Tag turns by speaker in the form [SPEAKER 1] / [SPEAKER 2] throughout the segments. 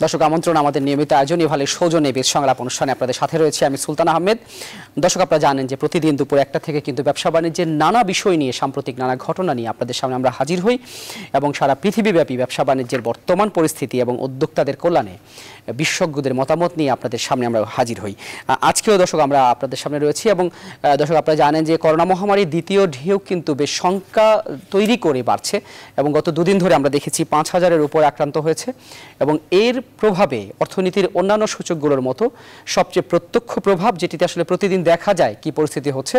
[SPEAKER 1] দর্শক আমন্ত্রণ আমাদের নিয়মিত আয়োজন ইভালের সৌজন্যে বেশ সংলাপ অনুষ্ঠানে আপনাদের সাথে রয়েছে আমি সুলতান আহমেদ। দর্শক আপনারা জানেন যে প্রতিদিন দুপুর 1টা থেকে কিন্তু ব্যবসা বাণিজ্যের নানা বিষয় নিয়ে সাম্প্রতিক নানা ঘটনা নিয়ে আপনাদের সামনে আমরা হাজির হই এবং সারা পৃথিবীব্যাপী ব্যবসা বাণিজ্যের বর্তমান পরিস্থিতি এবং উদ্যোক্তাদের কল্যাণে বিশেষজ্ঞদের মতামত নিয়ে আপনাদের সামনে আমরা হাজির হই। আজকেও দর্শক আমরা আপনাদের সামনে রয়েছি এবং দর্শক আপনারা জানেন যে করোনা মহামারীর দ্বিতীয় ঢেউ কিন্তু বেশ শঙ্কা তৈরি করে বাড়ছে এবং গত দুদিন ধরে আমরা দেখেছি 5,000-এর উপর আক্রান্ত হয়েছে এবং এর প্রভাবে অর্থনীতির অন্যান্য সূচকগুলোর মতো সবচেয়ে প্রত্যক্ষ প্রভাব যেটিতে আসলে প্রতিদিন দেখা যায় কি পরিস্থিতি হচ্ছে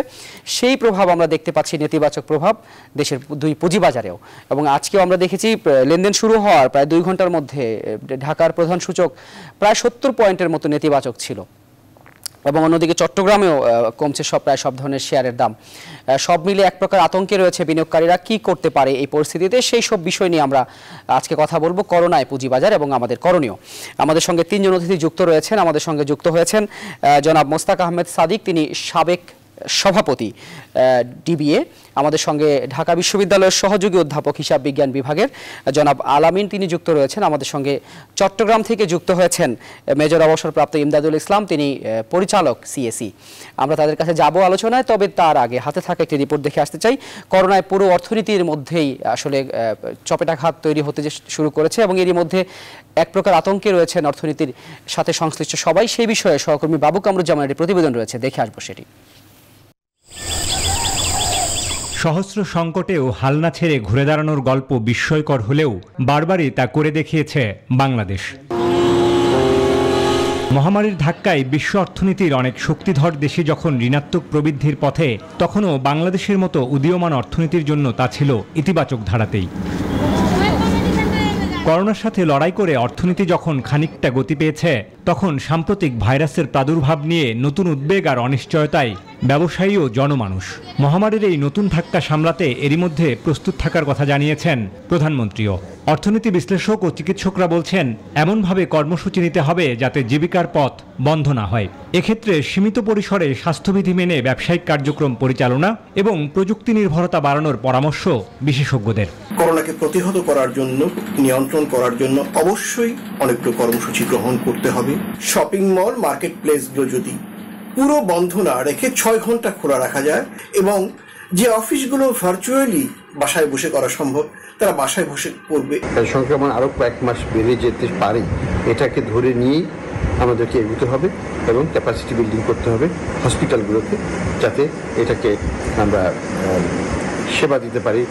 [SPEAKER 1] সেই প্রভাব আমরা দেখতে পাচ্ছি নেতিবাচক প্রভাব দেশের দুই পুঁজিবাজারেও। এবং আজকেও আমরা দেখেছি লেনদেন শুরু হওয়ার প্রায় 2 ঘন্টার মধ্যে ঢাকার প্রধান সূচক প্রায় 70 পয়েন্টের মতো নেতিবাচক ছিল এবং অন্যদিকে চট্টগ্রামেও কমছে প্রায় সব ধরনের শেয়ারের দাম। সব মিলে এক প্রকার আতঙ্কে রয়েছে বিনিয়োগকারীরা কি করতে পারে এই পরিস্থিতিতে, সেই সব বিষয় নিয়ে আমরা আজকে কথা বলবো করোনায় পুঁজিবাজার এবং আমাদের করণীয়। আমাদের সঙ্গে 3 জন অতিথি যুক্ত রয়েছেন। আমাদের সঙ্গে যুক্ত হয়েছেন জনাব মোস্তাক আহমেদ সাদিক, তিনি সাবেক সভাপতি ডিবিএ। আমাদের সঙ্গে ঢাকা বিশ্ববিদ্যালয়ের সহযোগী অধ্যাপক হিসাব বিজ্ঞান বিভাগের জনাব আলামিন, তিনি যুক্ত রয়েছেন। আমাদের সঙ্গে চট্টগ্রাম থেকে যুক্ত হয়েছেন মেজর অবসরপ্রাপ্ত ইমদাদুল ইসলাম, তিনি পরিচালক সিএসি। আমরা তাদের কাছে যাব আলোচনায়, তবে তার আগে হাতে থাকা একটি রিপোর্ট দেখে আসতে চাই। করোনায় পুরো অর্থনীতির মধ্যেই আসলে চপেটাঘাত তৈরি হতে শুরু করেছে এবং এরই মধ্যে এক প্রকার আতঙ্কে রয়েছেন অর্থনীতির সাথে সংশ্লিষ্ট সবাই। সেই বিষয়ে সহকর্মী বাবু কামরুজ্জামানের একটি প্রতিবেদন রয়েছে, দেখে আসবো সেটি।
[SPEAKER 2] সহস্র সংকটেও হাল না ছেড়ে ঘুরে দাঁড়ানোর গল্প বিস্ময়কর হলেও বারবারই তা করে দেখিয়েছে বাংলাদেশ। মহামারীর ধাক্কায় বিশ্ব অর্থনীতির অনেক শক্তিধর দেশে যখন ঋণাত্মক প্রবৃদ্ধির পথে, তখনও বাংলাদেশের মতো উদীয়মান অর্থনীতির জন্য তা ছিল ইতিবাচক ধারাতেই। করোনার সাথে লড়াই করে অর্থনীতি যখন খানিকটা গতি পেয়েছে, তখন সাম্প্রতিক ভাইরাসের প্রাদুর্ভাব নিয়ে নতুন উদ্বেগ আর অনিশ্চয়তায় ব্যবসায়ী ও জনমানুষ। মহামারীর এই নতুন ধাক্কা সামলাতে এরই মধ্যে প্রস্তুত থাকার কথা জানিয়েছেন প্রধানমন্ত্রীও। অর্থনীতি বিশ্লেষক ও চিকিৎসকরা বলছেন এমনভাবে কর্মসূচি নিতে হবে যাতে জীবিকার পথ বন্ধ না হয়। এক্ষেত্রে সীমিত পরিসরে স্বাস্থ্যবিধি মেনে ব্যবসায়িক কার্যক্রম পরিচালনা এবং প্রযুক্তি নির্ভরতা বাড়ানোর পরামর্শ বিশেষজ্ঞদের।
[SPEAKER 3] করোনাকে প্রতিহত করার জন্য, নিয়ন্ত্রণ করার জন্য অবশ্যই অনেকগুলো কর্মসূচি গ্রহণ করতে হবে। শপিং মল, মার্কেট প্লেসগুলো যদি পুরো বন্ধ না রেখে 6 ঘন্টা খোলা রাখা যায় এবং যে অফিসগুলো ভার্চুয়ালি বাসায় বসে করা সম্ভব তারা বাসায় বসে করবে।
[SPEAKER 4] সংক্রমণ আরো কয়েক মাস বেড়ে যেতে পারে, এটাকে ধরে নিয়েই আমাদেরকে এগোতে হবে এবং ক্যাপাসিটি বিল্ডিং করতে হবে হসপিটালগুলোতে, যাতে এটাকে আমরা সেবা দিতে পারি।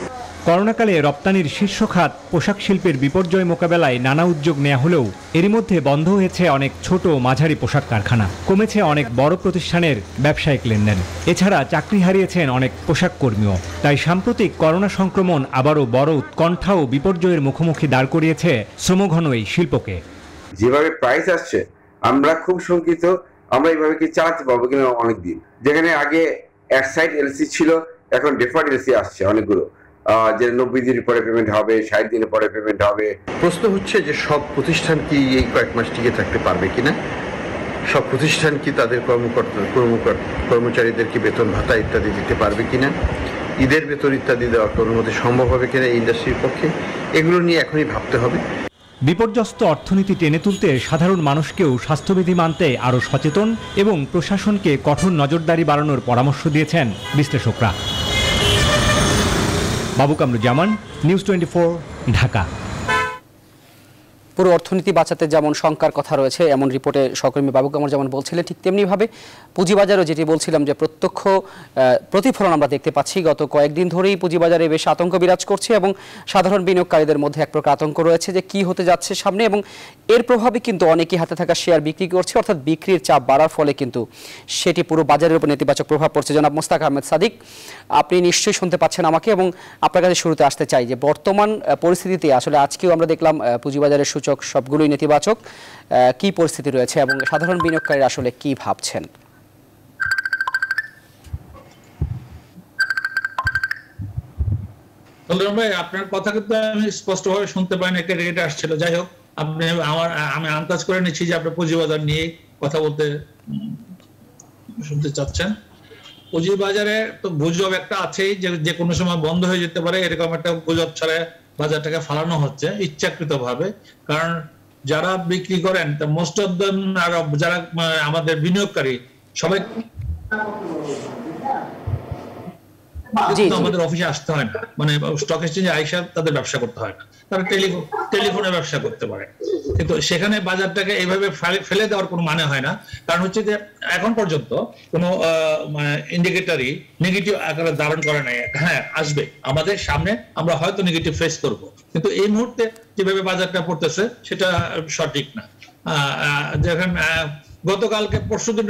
[SPEAKER 2] করোনাকালে রপ্তানির শীর্ষ খাত পোশাক শিল্পের বিপর্যয় মোকাবেলায় নানা উদ্যোগ নেওয়া হলেও এরই মধ্যে বন্ধ হয়েছে অনেক ছোট ও মাঝারি পোশাক কারখানা, কমেছে অনেক বড় প্রতিষ্ঠানের ব্যবসায়িক লেনদেন। এছাড়া চাকরি হারিয়েছেন অনেক পোশাক কর্মীও। তাই সাম্প্রতিক করোনা সংক্রমণ আবারও বড় উৎকণ্ঠা ও বিপর্যয়ের মুখোমুখি দাঁড় করিয়েছে শ্রমঘন এই শিল্পকে।
[SPEAKER 5] যেভাবে প্রাইস আসছে আমরা খুব শঙ্কিত, আমরা এইভাবে কি চালাতে পারবো কিনা অনেকদিন। যেখানে আগে অ্যাডসাইড এলসি ছিল, এখন ডেফার্ড এলসি আসছে অনেকগুলো, যে 90 দিন পরে পেমেন্ট হবে, 60 দিনের পরে পেমেন্ট হবে।
[SPEAKER 4] প্রশ্ন হচ্ছে যে সব প্রতিষ্ঠান কি এই কয়েক মাস টিকে থাকতে পারবে কিনা, সব প্রতিষ্ঠান কি তাদের কর্মচারীদেরকে বেতন ভাতা ইত্যাদি দিতে পারবে কিনা, ঈদের বেতন ইত্যাদি দেওয়া কোনো মতে সম্ভব হবে কিনা এই ইন্ডাস্ট্রির পক্ষে, এগুলো নিয়ে এখনই ভাবতে হবে।
[SPEAKER 2] বিপর্যস্ত অর্থনীতি টেনে তুলতে সাধারণ মানুষকেও স্বাস্থ্যবিধি মানতে আরও সচেতন এবং প্রশাসনকে কঠোর নজরদারি বাড়ানোর পরামর্শ দিয়েছেন বিশ্লেষকরা। বাবু কামরুজ্জামান, নিউজ 24, ঢাকা।
[SPEAKER 1] পুরো অর্থনীতি বাঁচাতে যেমন শঙ্কার কথা রয়েছে, এমন রিপোর্টে সহকর্মী বাবু কামরুজ্জামান বলছিলেন, ঠিক তেমনিভাবে পুঁজিবাজারও যেটি বলছিলাম যে প্রত্যক্ষ প্রতিফলন আমরা দেখতে পাচ্ছি। গত কয়েকদিন ধরেই পুঁজিবাজারে বেশ আতঙ্ক বিরাজ করছে এবং সাধারণ বিনিয়োগকারীদের মধ্যে এক প্রকার আতঙ্ক রয়েছে যে কি হতে যাচ্ছে সামনে, এবং এর প্রভাবে কিন্তু অনেকেই হাতে থাকা শেয়ার বিক্রি করছে, অর্থাৎ বিক্রির চাপ বাড়ার ফলে কিন্তু সেটি পুরো বাজারের উপর নেতিবাচক প্রভাব পড়ছে। জনাব মোস্তাক আহমেদ সাদিক, আপনি নিশ্চয়ই শুনতে পাচ্ছেন আমাকে, এবং আপনার কাছে শুরুতে আসতে চাই যে বর্তমান পরিস্থিতিতে আসলে আজকেও আমরা দেখলাম পুঁজিবাজারের সূচক সবগুলোই নেতিবাচক, কি পরিস্থিতি রয়েছে এবং সাধারণ বিনিয়োগকারীরা আসলে কি ভাবছেন?
[SPEAKER 6] আপনার কথা কিন্তু আমি স্পষ্টভাবে শুনতে পাইনি, একটা রেট আসছিল। যাই হোক, আমি আন্দাজ করে নিচ্ছি যে আপনি পুঁজিবাজার নিয়ে কথা বলতে শুনতে চাচ্ছেন। পুঁজিবাজারে তো গুজব একটা আছেই যে কোনো সময় বন্ধ হয়ে যেতে পারে, এরকম একটা গুজব ছাড়া বাজারটাকে ফালানো হচ্ছে ইচ্ছাকৃত ভাবে। কারণ যারা বিক্রি করেন মোস্ট অফ দেম আর যারা আমাদের বিনিয়োগকারী সবাই আমাদের অফিসে আসতে হয় না, মানে স্টক এক্সচেঞ্জে আইসা তাদের ব্যবসা করতে হয় না, তারা টেলিফোনে ব্যবসা করতে পারে। কিন্তু সেখানে বাজারটাকে এইভাবে ফেলে দেওয়ার কোনো মানে হয় না, কারণ হচ্ছে যে এখন পর্যন্ত কোনো ইন্ডিকেটরই নেগেটিভ আকারে ধারণ করে নাই। হ্যাঁ আসবে আমাদের সামনে, আমরা হয়তো নেগেটিভ ফেস করব, কিন্তু এই মুহূর্তে যেভাবে বাজারটা পড়তেছে সেটা সঠিক না। যেখানে গতকালকে পরশুদিন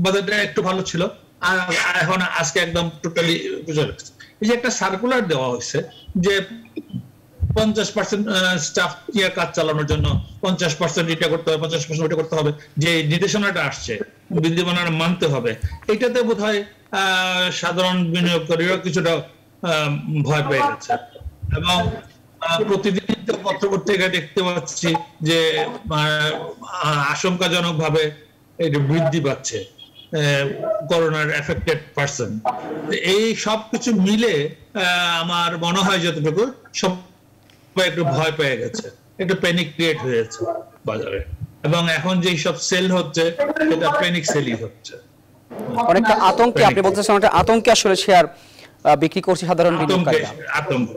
[SPEAKER 6] বাজারটা একটু ভালো ছিল, আর এখন আজকে একদম টোটালি এই যে একটা সার্কুলার দেওয়া হয়েছে যে 50% স্টাফ দিয়ে কাজ চালানোর জন্য 50% এটা করতে হবে, 50% ওটা করতে হবে, যে নির্দেশনাটা আসছে বিধিমালা মানতে হবে, এটাতে বোধহয় সাধারণ বিনিয়োগকারীরা কিছুটা ভয় পেয়ে গেছে। এবং প্রতিদিন পত্র-পত্রিকায় দেখতে পাচ্ছি যে আশঙ্কাজনক ভাবে এটা বৃদ্ধি পাচ্ছে করোনার এফেক্টেড পারসন। এই সব কিছু মিলে আমার মনে হয় যতটুকু সবাই একটু ভয় পেয়ে গেছে, একটু প্যানিক ক্রিয়েট হয়েছে বাজারে, এবং এখন যেই সব সেল হচ্ছে সেটা প্যানিক সেলই হচ্ছে,
[SPEAKER 1] অনেকটা আতঙ্কে। আপনি বলতেছেন অনেকটা আতঙ্কে আসলে শেয়ার বিক্রি করছে সাধারণ বিনিয়োগকারীরা।
[SPEAKER 6] আতঙ্ক।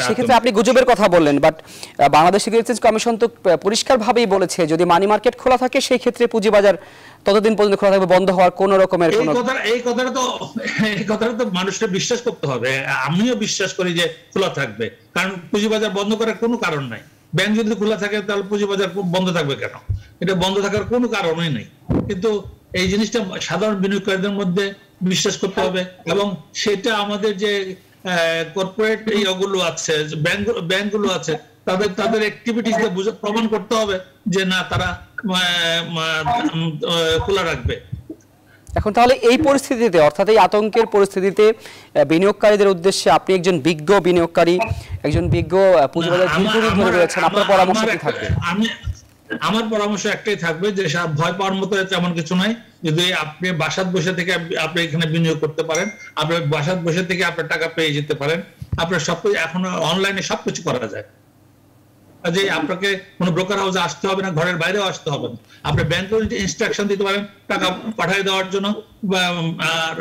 [SPEAKER 1] সেক্ষেত্রে আপনি গুজবের কথা বললেন, বাট বাংলাদেশ সিকিউরিটিজ কমিশন তো পরিষ্কারভাবেই বলেছে যদি মানি মার্কেট খোলা থাকে সেই ক্ষেত্রে পুঁজিবাজার ততদিন পর্যন্ত খোলা থাকবে, বন্ধ হওয়ার কোন রকমের
[SPEAKER 6] এই কথাটা তো মানুষকে বিশ্বাস করতে হবে। আমিও বিশ্বাস করি যে খোলা থাকবে, কারণ পুঁজিবাজার বন্ধ করার কোনো কারণ নাই। ব্যাংক যদি খোলা থাকে তাহলে পুঁজিবাজার বন্ধ থাকবে কেন? এটা বন্ধ থাকার কোনো কারণই নেই। কিন্তু এই জিনিসটা সাধারণ বিনিয়োগকারীদের মধ্যে বিশ্বাস করতে হবে, এবং সেটা আমাদের যে কর্পোরেট এইগুলো আছে, ব্যাংকগুলো আছে, তাদের অ্যাক্টিভিটিসকে প্রমাণ করতে হবে যে না তারা খোলা রাখবে।
[SPEAKER 1] এখন তাহলে এই পরিস্থিতিতে, অর্থাৎ এই আতঙ্কের পরিস্থিতিতে বিনিয়োগকারীদের উদ্দেশ্যে আপনি একজন বিজ্ঞ বিনিয়োগকারী, একজন বিজ্ঞ পুঁজিবাজার দীর্ঘদিন ধরে রয়েছেন, আপনার পরামর্শ কি থাকবে?
[SPEAKER 6] আমার পরামর্শ একটাই থাকবে যে ভয় পাওয়ার মতো তেমন কিছু নাই। যদি আপনি বাসাত বসে থেকে আপনি এখানে বিনিয়োগ করতে পারেন, আপনি বাসাত বসে থেকে আপনার টাকা পেয়ে যেতে পারেন, আপনার সবকিছু এখন অনলাইনে সবকিছু করা যায়। যে আপনাকে কোনো ব্রোকার হাউসে আসতে হবে না, ঘরের বাইরেও আসতে হবে না, আপনি ব্যাংকে ইনস্ট্রাকশন দিতে পারেন টাকা পাঠিয়ে দেওয়ার জন্য, আর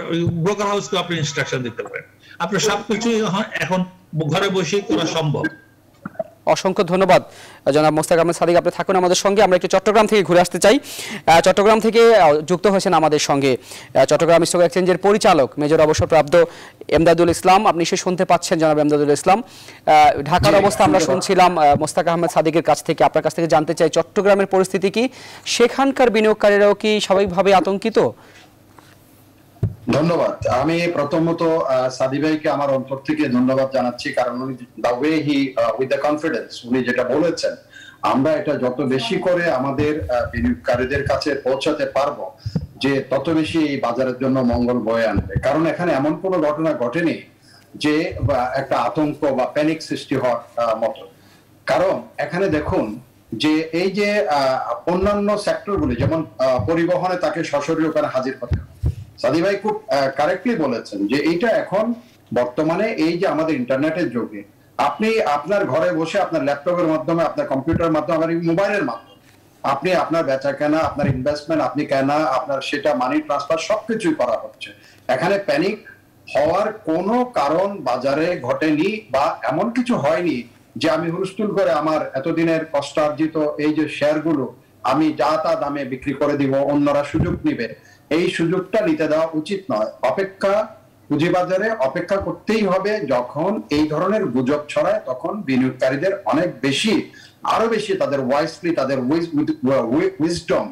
[SPEAKER 6] ব্রোকার হাউসকে আপনি ইনস্ট্রাকশন দিতে পারেন। আপনার সবকিছু এখন ঘরে বসেই করা সম্ভব।
[SPEAKER 1] অসংখ্য ধন্যবাদ জনাব মোস্তাক আহমেদ সাদিক, আপনি থাকুন আমাদের সঙ্গে। আমরা একটু চট্টগ্রাম থেকে ঘুরে আসতে চাই। চট্টগ্রাম থেকে যুক্ত হয়েছেন আমাদের সঙ্গে চট্টগ্রাম স্টক এক্সচেঞ্জের পরিচালক মেজর অবসরপ্রাপ্ত এমদাদুল ইসলাম। আপনি নিশ্চয়ই শুনতে পাচ্ছেন জনাব এমদাদুল ইসলাম। ঢাকার অবস্থা আমরা শুনছিলাম মোস্তাক আহমেদ সাদিকের কাছ থেকে, আপনার কাছ থেকে জানতে চাই চট্টগ্রামের পরিস্থিতি কি, সেখানকার বিনিয়োগকারীরাও কি স্বাভাবিকভাবে আতঙ্কিত?
[SPEAKER 7] ধন্যবাদ। আমি প্রথমত সাদি ভাইকে আমার অন্তর থেকে ধন্যবাদ জানাচ্ছি, কারণ উনি the way he with the confidence উনি যেটা বলেছেন, আমরা এটা যত বেশি করে আমাদের বিনিয়োগকারীদের কাছে পৌঁছাতে পারবো যে তত বেশি এই বাজারের জন্য মঙ্গল বয়ে আনবে। কারণ এখানে এমন কোনো ঘটনা ঘটেনি যে একটা আতঙ্ক বা প্যানিক সৃষ্টি হওয়ার মতো। কারণ এখানে দেখুন যে এই যে অন্যান্য সেক্টরগুলি যেমন পরিবহনে তাকে সশরীরে ওখানে হাজির হতে হবে। সাদি ভাই খুব কারেক্টলি বলেছেন যে এইটা এখন বর্তমানে এই যে আমাদের ইন্টারনেটের যুগে আপনি আপনার ঘরে বসে আপনার ল্যাপটপের মাধ্যমে, আপনার কম্পিউটারের মাধ্যমে, আপনার মোবাইলের মাধ্যমে আপনি আপনার বেচা কেনা, আপনার ইনভেস্টমেন্ট আপনি কেনা, আপনার সেটা মানি ট্রান্সফার সবকিছুই করা হচ্ছে। এখানে প্যানিক হওয়ার কোনো কারণ বাজারে ঘটেনি বা এমন কিছু হয়নি যে আমি হুলস্থুল করে আমার এতদিনের কষ্টার্জিত এই যে শেয়ারগুলো আমি যা তা দামে বিক্রি করে দিব, অন্যরা সুযোগ নিবে। এই সুযোগটা নিতে দেওয়া উচিত নয়। পুঁজিবাজারে অপেক্ষা করতেই হবে। যখন এই ধরনের গুজব ছড়ায় তখন বিনিয়োগকারীদের অনেক বেশি, আরো বেশি তাদের ওয়াইসলি, তাদের wisdom,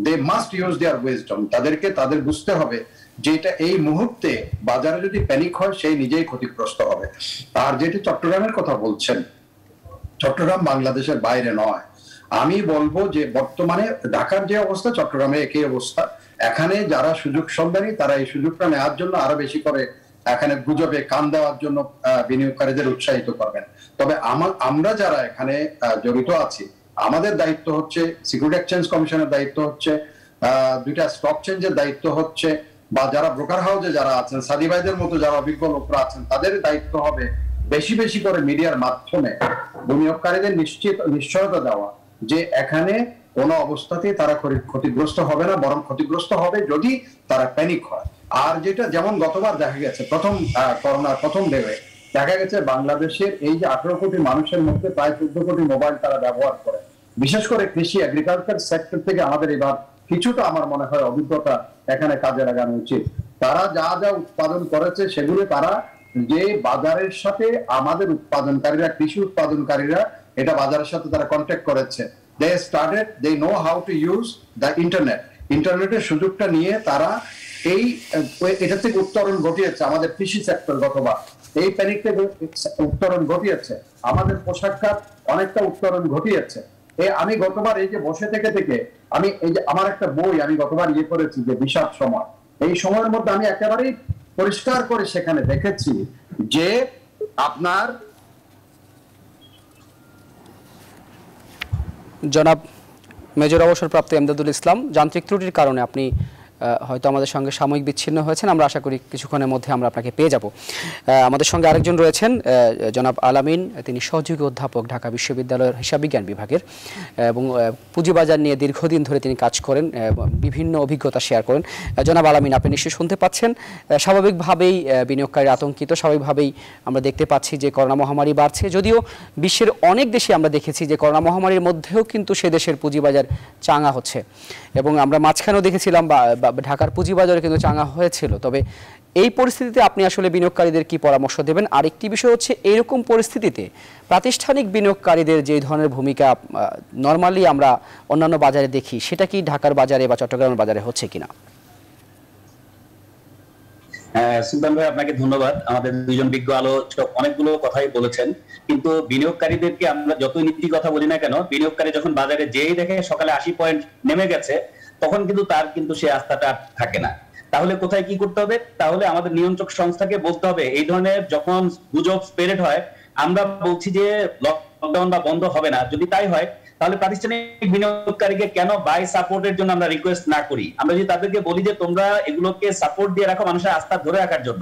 [SPEAKER 7] they must use their wisdom, তাদের বুঝতে হবে যে এটা এই মুহূর্তে বাজারে যদি প্যানিক হয় সেই নিজেই ক্ষতিগ্রস্ত হবে। আর যেটি চট্টগ্রামের কথা বলছেন, চট্টগ্রাম বাংলাদেশের বাইরে নয়। আমি বলবো যে বর্তমানে ঢাকার যে অবস্থা, চট্টগ্রামে একই অবস্থা। এখানে যারা সুযোগ সন্ধানী তারা এই সুযোগটা নেওয়ার জন্য আরো বেশি করে এখানে গুজবে কান দেওয়ার জন্য বিনিয়োগকারীদের উৎসাহিত করবেন। তবে আমরা যারা এখানে জড়িত আছি, আমাদের দায়িত্ব হচ্ছে, সিকিউরিটি এক্সচেঞ্জ কমিশনের দায়িত্ব হচ্ছে, দুইটা স্টক চেঞ্জের দায়িত্ব হচ্ছে, বা যারা ব্রোকার হাউসে যারা আছেন, সাদি ভাইদের মতো যারা অভিজ্ঞ লোকরা আছেন, তাদের দায়িত্ব হবে বেশি বেশি করে মিডিয়ার মাধ্যমে বিনিয়োগকারীদের নিশ্চয়তা দেওয়া যে এখানে কোনো অবস্থাতেই তারা ক্ষতিগ্রস্ত হবে না, বরং ক্ষতিগ্রস্ত হবে যদি তারা প্যানিক হয়। আর যেটা যেমন গতবার দেখা গেছে প্রথম করোনার প্রথম ঢেউয়ে দেখা গেছে বাংলাদেশের এই যে 18 কোটি মানুষের মধ্যে প্রায় 14 কোটি মোবাইল তারা ব্যবহার করে। বিশেষ করে কৃষি এগ্রিকালচার সেক্টর থেকে আমাদের এবার কিছুটা আমার মনে হয় অভিজ্ঞতা এখানে কাজে লাগানো উচিত। তারা যা যা উৎপাদন করেছে সেগুলো তারা যে বাজারের সাথে আমাদের উৎপাদনকারীরা, কৃষি উৎপাদনকারীরা এটা বাজারের সাথে তারা কন্ট্যাক্ট করেছে। they know how to use the internet, ইন্টারনেটের সুযোগটা নিয়ে তারা এটা থেকে উত্তরণ ঘটিয়েছে। আমাদের কৃষি সেক্টর গতবার এই প্যানিক থেকে উত্তরণ ঘটিয়েছে, আমাদের পোশাক খাত অনেকটা উত্তরণ ঘটিয়েছে। আমি গতবার এই যে বসে থেকে আমি এই যে আমার একটা বই আমি গতবার করেছি যে বিষাদ সময়, এই সময়ের মধ্যে আমি একেবারেই পরিষ্কার করে সেখানে দেখেছি যে আপনার
[SPEAKER 1] জনাব মেজর অবসরপ্রাপ্ত এমদাদুল ইসলাম, যান্ত্রিক ত্রুটির কারণে আপনি হয়তো আমাদের সঙ্গে সাময়িক বিচ্ছিন্ন হয়েছেন। আমরা আশা করি কিছুক্ষণের মধ্যে আমরা আপনাকে পেয়ে যাব। আমাদের সঙ্গে আরেকজন রয়েছেন জনাব আলামিন, তিনি সহযোগী অধ্যাপক ঢাকা বিশ্ববিদ্যালয়ের হিসাব বিজ্ঞান বিভাগের, এবং পুঁজিবাজার নিয়ে দীর্ঘদিন ধরে তিনি কাজ করেন, বিভিন্ন অভিজ্ঞতা শেয়ার করেন। জনাব আলামিন, আপনি নিশ্চয়ই শুনতে পাচ্ছেন। স্বাভাবিকভাবেই বিনিয়োগকারী আতঙ্কিত, স্বাভাবিকভাবেই আমরা দেখতে পাচ্ছি যে করোনা মহামারী বাড়ছে। যদিও বিশ্বের অনেক দেশে আমরা দেখেছি যে করোনা মহামারীর মধ্যেও কিন্তু সে দেশের পুঁজিবাজার চাঙা হচ্ছে, এবং আমরা মাঝখানেও দেখেছিলাম ঢাকার পুঁজিবাজারে কিন্তু চাঙা হয়েছিল। তবে এই পরিস্থিতিতে আপনি আসলে বিনিয়োগকারীদের কি পরামর্শ দেবেন? আরেকটি বিষয় হচ্ছে, এইরকম পরিস্থিতিতে প্রাতিষ্ঠানিক বিনিয়োগকারীদের যে ধরনের ভূমিকা নরমালি আমরা অন্যান্য বাজারে দেখি, সেটা কি ঢাকার বাজারে বা চট্টগ্রামের বাজারে হচ্ছে কিনা?
[SPEAKER 8] সুলতান ভাই, আপনাকে ধন্যবাদ। আমাদের দুইজন বিজ্ঞ আলোচক অনেকগুলো কথাই বলেছেন, কিন্তু বিনিয়োগকারীদেরকে আমরা যতই নীতি কথা বলি না কেন, বিনিয়োগকারী যখন বাজারে যেই দেখে সকালে 80 পয়েন্ট নেমে গেছে, তখন কিন্তু তার সেই আস্থাটা থাকে না। তাহলে কোথায় কি করতে হবে? তাহলে আমাদের নিয়ন্ত্রক সংস্থাকে বলতে হবে, এই ধরনের যখন গুজব স্প্রেড হয়, আমরা বলছি যে লকডাউন বা বন্ধ হবে না, যদি তাই হয় তাহলে প্রাতিষ্ঠানিক বিনিয়োগকারীকে কেন বাই সাপোর্টের জন্য আমরা রিকোয়েস্ট না করি? আমরা যদি তাদেরকে বলি যে তোমরা এগুলোকে সাপোর্ট দিয়ে রাখো মানুষের আস্থা ধরে রাখার জন্য,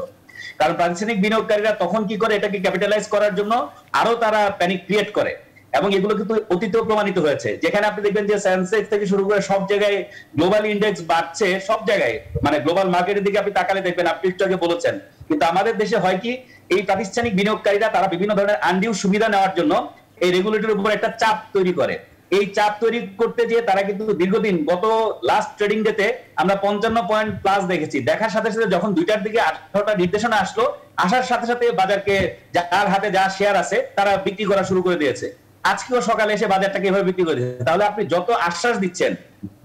[SPEAKER 8] কারণ প্রাতিষ্ঠানিক বিনিয়োগকারীরা তখন কি করে, এটাকে ক্যাপিটালাইজ করার জন্য আরো তারা প্যানিক ক্রিয়েট করে, এবং এগুলো কিন্তু অতীতেও প্রমাণিত হয়েছে। যেখানে আপনি দেখবেন যে সেন্সেক্স থেকে শুরু করে সব জায়গায় গ্লোবাল ইন্ডেক্স বাড়ছে, সব জায়গায়, মানে গ্লোবাল মার্কেটের দিকে আপনি তাকালে দেখবেন, আপনি একটু আগে বলেছেন। কিন্তু আমাদের দেশে হয় কি, এই প্রাতিষ্ঠানিক বিনিয়োগকারীরা তারা বিভিন্ন ধরনের আনডিউ সুবিধা নেওয়ার জন্য এই রেগুলেটরের উপর একটা চাপ তৈরি করে। এই চাপ তৈরি করতে গিয়ে তারা কিন্তু দীর্ঘদিন, গত লাস্ট ট্রেডিং ডেতে আমরা 55 পয়েন্ট প্লাস দেখেছি। দেখার সাথে সাথে যখন 2টার দিকে 18টা নির্দেশনা আসলো, আসার সাথে সাথে বাজারকে যার হাতে যা শেয়ার আছে তারা বিক্রি করা শুরু করে দিয়েছে। আজকেও সকালে এসে বাজারটাকে এভাবে বিক্রি করে দিয়েছে। তাহলে আপনি যত আশ্বাস দিচ্ছেন,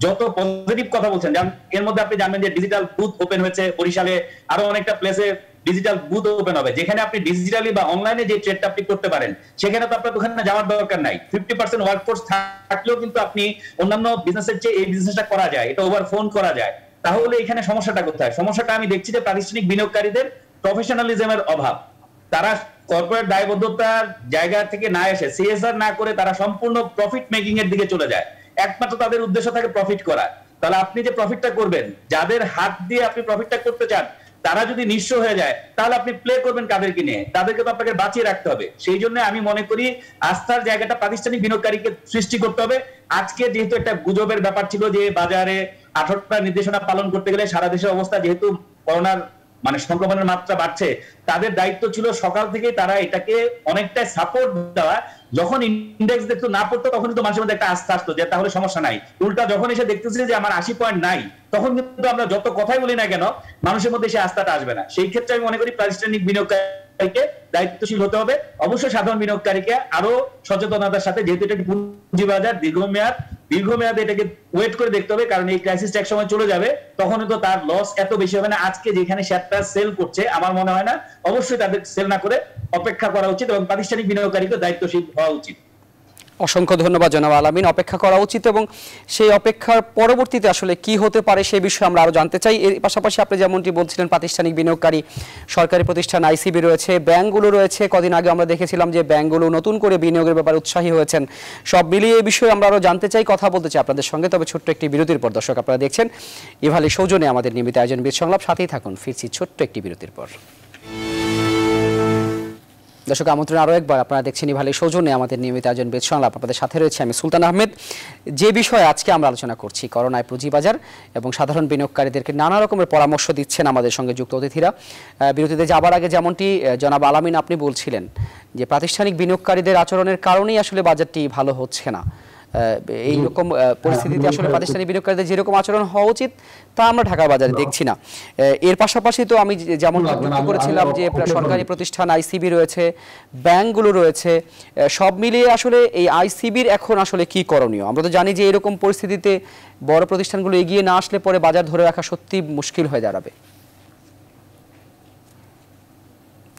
[SPEAKER 8] যত পজিটিভ কথা বলছেন, যেমন এর মধ্যে আপনি জানবেন যে ডিজিটাল বুথ ওপেন হয়েছে বরিশালে, আরো অনেকটা প্লেসে ডিজিটাল বুথ ওপেন হবে, যেখানে আপনি ডিজিটালি বা অনলাইনে যে ট্রেডটা আপনি করতে পারেন, সেখানে তো আপনার ওখানে যাওয়ার দরকার নাই। 50% ওয়ার্কফোর্স থাকলেও কিন্তু আপনি অন্যান্য বিজনেসের চেয়ে এই বিজনেসটা করা যায়, এটা ওভার ফোন করা যায়। তাহলে এখানে সমস্যাটা কোথায়? সমস্যাটা আমি দেখছি যে প্রাতিষ্ঠানিক বিনিয়োগকারীদের প্রফেশনালিজমের অভাব। তারা কর্পোরেট দায়বদ্ধতার জায়গা থেকে না এসে, সিএসআর না করে তারা সম্পূর্ণ প্রফিট মেকিং এর দিকে চলে যায়। একমাত্র তাদের উদ্দেশ্য থাকে প্রফিট করা। তাহলে আপনি যে প্রফিটটা করবেন, যাদের হাত দিয়ে আপনি প্রফিটটা করতে চান, তারা যদি নিঃস্ব হয়ে যায়, তাহলে আপনি প্লে করবেন কাদেরকে নিয়ে? তাদেরকে তো আপনাকে বাঁচিয়ে রাখতে হবে। সেই জন্য আমি মনে করি আস্থার জায়গাটা প্রাতিষ্ঠানিক বিনিয়োগকারীকে সৃষ্টি করতে হবে। আজকে যেহেতু একটা গুজবের ব্যাপার ছিল যে বাজারে 18টা নির্দেশনা পালন করতে গেলে সারা দেশের অবস্থা, যেহেতু করোনার সংক্রমণের মাত্রা বাড়ছে, তাদের দায়িত্ব ছিল সকাল থেকে তারা এটাকে অনেকটা সাপোর্ট দেওয়া। যখন ইন্ডেক্স দেখতে না পড়তো, তখন কিন্তু মানুষের মধ্যে একটা আস্থা আসতো যে তাহলে সমস্যা নাই। উল্টা যখন এসে দেখতেছি যে আমার 80 পয়েন্ট নাই, তখন কিন্তু আমরা যত কথাই বলি না কেন, মানুষের মধ্যে সে আস্থাটা আসবে না। সেই ক্ষেত্রে আমি মনে করি প্রাতিষ্ঠানিক বিনিয়োগকারীকে দায়িত্বশীল হতে হবে। অবশ্যই সাধারণ বিনিয়োগকারীকে আরো সচেতনতার সাথে, যেহেতু এটা পুঁজিবাজার দীর্ঘমেয়াদে এটাকে ওয়েট করে দেখতে হবে, কারণ এই ক্রাইসিসটা এক সময় চলে যাবে, তখন তো তার লস এত বেশি হবে না। আজকে যেখানে শেয়ারটা সেল করছে, আমার মনে হয় না, অবশ্যই তাদের সেল না করে অপেক্ষা করা উচিত এবং প্রাতিষ্ঠানিক বিনিয়োগকারীকে দায়িত্বশীল হওয়া উচিত।
[SPEAKER 1] অসংখ্য ধন্যবাদ জনাব আলামিন। অপেক্ষা করা উচিত, এবং সেই অপেক্ষার পরবর্তীতে আসলে কি হতে পারে সেই বিষয়ে আমরা আরো জানতে চাই। এর পাশাপাশি আপনি যেমনটি বলছিলেন, প্রাতিষ্ঠানিক বিনিয়োগকারী, সরকারি প্রতিষ্ঠান, আইসিবি রয়েছে, ব্যাংকগুলো রয়েছে। কদিন আগে আমরা দেখেছিলাম যে ব্যাংকগুলো নতুন করে বিনিয়োগের ব্যাপারে উৎসাহী হয়েছেন। সব মিলিয়ে এই বিষয়ে আমরা আরো জানতে চাই, কথা বলতে চাই আপনাদের সঙ্গে। তবে ছোট্ট একটি বিরতির পর, দর্শক আপনারা দেখছেন ইভালি সৌজন্যে আমাদের নিয়মিত আয়োজন বিদ সংলাপ, সাথেই থাকুন। ফিরছি ছোট্ট একটি বিরতির পর। দর্শক আমন্ত্রণ আরও একবার, আপনারা দেখছেন ইভালের সৌজন্যে আমাদের নিয়মিত আয়োজন বেদ সংলাপ। আপনাদের সাথে রয়েছে আমি সুলতান আহমেদ। যে বিষয়ে আজকে আমরা আলোচনা করছি, করোনায় পুঁজিবাজার এবং সাধারণ বিনিয়োগকারীদেরকে নানা রকমের পরামর্শ দিচ্ছেন আমাদের সঙ্গে যুক্ত অতিথিরা। বিরতিতে যাবার আগে যেমনটি জনাব আলামিন আপনি বলছিলেন যে প্রাতিষ্ঠানিক বিনিয়োগকারীদের আচরণের কারণেই আসলে বাজারটি ভালো হচ্ছে না, এইরকম পরিস্থিতিতে আসলে প্রাতিষ্ঠানিক বিনিয়োগকারীদের যেরকম আচরণ হওয়া উচিত তা আমরা ঢাকার বাজারে দেখছি না। এর পাশাপাশি তো আমি যেমন যুক্ত করেছিলাম যে সরকারি প্রতিষ্ঠান আইসিবি রয়েছে, ব্যাংকগুলো রয়েছে, সব মিলিয়ে আসলে এই আইসিবির এখন আসলে কি করণীয়? আমরা তো জানি যে এরকম পরিস্থিতিতে বড় প্রতিষ্ঠানগুলো এগিয়ে না আসলে পরে বাজার ধরে রাখা সত্যি মুশকিল হয়ে দাঁড়াবে।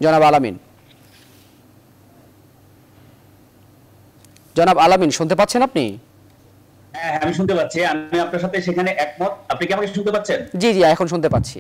[SPEAKER 1] জনাব আলামিন, জনাব আলামিন শুনতে পাচ্ছেন আপনি?
[SPEAKER 8] হ্যাঁ, আমি শুনতে পাচ্ছি। আমি আপনার সাথে সেখানে একমত। আপনি কি আমাকে শুনতে পাচ্ছেন?
[SPEAKER 1] জি জি, এখন শুনতে পাচ্ছি।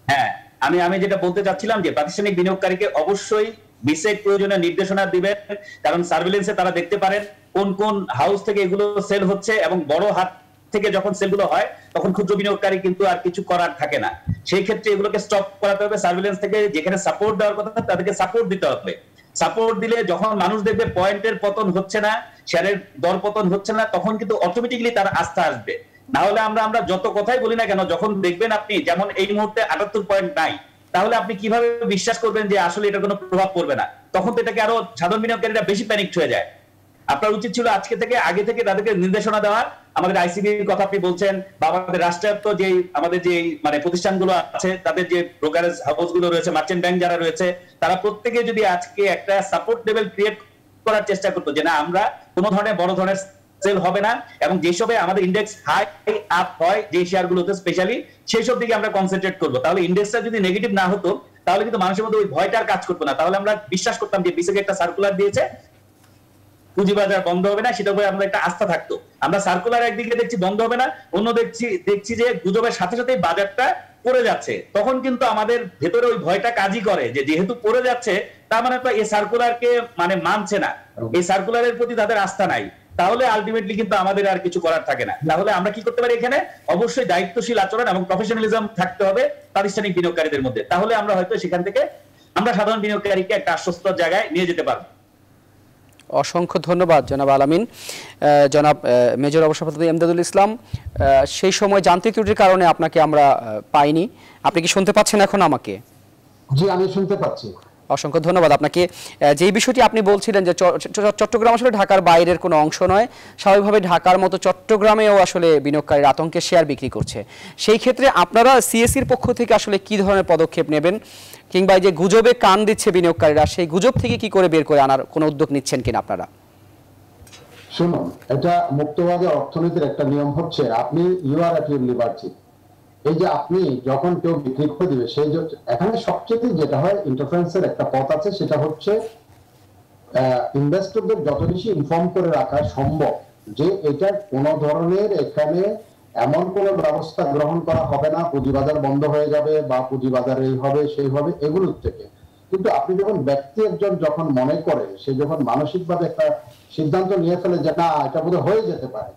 [SPEAKER 8] হ্যাঁ, আমি যেটা বলতে চাচ্ছিলাম যে প্রাতিষ্ঠানিক বিনিয়োগকারীকে অবশ্যই বিশেষ প্রয়োজনে নির্দেশনা দিবেন, কারণ সার্ভিলেন্সে তারা দেখতে পারেন কোন কোন হাউস থেকে এগুলো সেল হচ্ছে, এবং বড় হাত থেকে যখন সেলগুলো হয় তখন ক্ষুদ্র বিনিয়োগকারী কিন্তু আর কিছু করার থাকে না। সেই ক্ষেত্রে এগুলোকে স্টপ করাতে হবে। সার্ভিলেন্স থেকে যেখানে সাপোর্ট দেওয়ার কথা তাদেরকে সাপোর্ট দিতে হবে। সাপোর্ট দিলে যখন মানুষ দেখবে পয়েন্টের পতন হচ্ছে না, শেয়ারের দর পতন হচ্ছে না, তখন কিন্তু অটোমেটিক্যালি তার আস্থা আসবে। না হলে আমরা যত কথাই বলি না কেন, যখন দেখবেন আপনি যেমন এই মুহূর্তে 78 পয়েন্ট নাই, তাহলে আপনি কিভাবে বিশ্বাস করবেন যে আসলে এটার কোনো প্রভাব পড়বে না? তখন তো এটাকে আরো সাধারণ বিনিয়োগকারীরা বেশি প্যানিকড হয়ে যায়। আপনার উচিত ছিল আগে থেকে তাদেরকে নির্দেশনা দেওয়া। আমাদের আইসিবির কথা আপনি বলছেন, বা আমাদের রাষ্ট্রায়ত্ত যে আমাদের যে মানে প্রতিষ্ঠানগুলো আছে, তাদের যে ব্রোকারেজ হাউসগুলো রয়েছে, মার্চেন্ট ব্যাংক যারা রয়েছে, তারা প্রত্যেকে যদি আজকে একটা সাপোর্ট লেভেল ক্রিয়েট করার চেষ্টা করতো যে না, আমরা কোনো ধরনের বড় ধরনের সেল হবে না, এবং যেসবে আমাদের ইন্ডেক্স হাই আপ হয় যে শেয়ারগুলোতে স্পেশালি, সেই সব দিকে আমরা কনসেন্ট্রেট করবো, তাহলে ইন্ডেক্সটা যদি নেগেটিভ না হতো তাহলে কিন্তু মানুষের মধ্যে ওই ভয়টার কাজ করতো না। তাহলে আমরা বিশ্বাস করতাম যে বিসিবি একটা সার্কুলার দিয়েছে, পুঁজিবাজার বন্ধ হবে না, সেটার উপরে আমাদের একটা আস্থা থাকতো। আমরা সার্কুলার একদিকে দেখছি বন্ধ হবে না, অন্য দেখছি যে গুজবের সাথে সাথে বাজারটা পড়ে যাচ্ছে, তখন কিন্তু আমাদের ভেতরে ওই ভয়টা কাজই করে যে যেহেতু পড়ে যাচ্ছে তার মানে তো এই সার্কুলারকে মানে মানছে না, এই সার্কুলারের প্রতি তাদের আস্থা নাই, তাহলে আলটিমেটলি কিন্তু আমাদের আর কিছু করার থাকে না। তাহলে আমরা কি করতে পারি? এখানে অবশ্যই দায়িত্বশীল আচরণ এবং প্রফেশনালিজম থাকতে হবে প্রাতিষ্ঠানিক বিনিয়োগকারীদের মধ্যে। তাহলে আমরা হয়তো সেখান থেকে আমরা সাধারণ বিনিয়োগকারীকে একটা আশ্বস্ত জায়গায় নিয়ে যেতে পারবো।
[SPEAKER 1] অসংখ্য ধন্যবাদ জনাব আলামিন। জনাব মেজর অবসরপ্রাপ্ত এমদাদুল ইসলাম, সেই সময় যান্ত্রিক ত্রুটির কারণে আপনাকে আমরা পাইনি, আপনি কি শুনতে পাচ্ছেন এখন আমাকে?
[SPEAKER 7] জি, আমি শুনতে পাচ্ছি।
[SPEAKER 1] অসংখ্য ধন্যবাদ আপনাকে। যেই বিষয়টি আপনি বলছিলেন যে চট্টগ্রাম আসলে ঢাকার বাইরের কোনো অংশ নয়, স্বাভাবিকভাবে ঢাকার মতো চট্টগ্রামেও আসলে বিনিয়োগকারীর আতঙ্কে শেয়ার বিক্রি করছে, সেই ক্ষেত্রে আপনারা সিএসির পক্ষ থেকে আসলে কি ধরনের পদক্ষেপ নেবেন, কিংবা যে গুজবে কান দিচ্ছে বিনিয়োগকারীরা, সেই গুজব থেকে কি করে বের করে আনার কোনো উদ্যোগ নিচ্ছেন কিনা আপনারা?
[SPEAKER 7] শুনুন, এটা মুক্তবাজার অর্থনীতির একটা নিয়ম হচ্ছে আপনি you are at your liberty. এই যে আপনি যখন কেউ বিক্রি করে দিবে, সেই এখানে সবচেয়ে যেটা হয় ইন্টারফারেন্সের একটা পথ আছে, সেটা হচ্ছে ইনভেস্টরদের যত বেশি ইনফর্ম করে রাখা সম্ভব যে এটা কোন ধরনের এখানে এমন কোন ব্যবস্থা গ্রহণ করা হবে না, পুঁজিবাজার বন্ধ হয়ে যাবে বা পুঁজিবাজার এই হবে সেই হবে, এগুলোর থেকে। কিন্তু আপনি যখন ব্যক্তি একজন যখন মনে করে, সে যখন মানসিকভাবে একটা সিদ্ধান্ত নিয়ে ফেলে যে না এটা বোধহয় হয়ে যেতে পারে,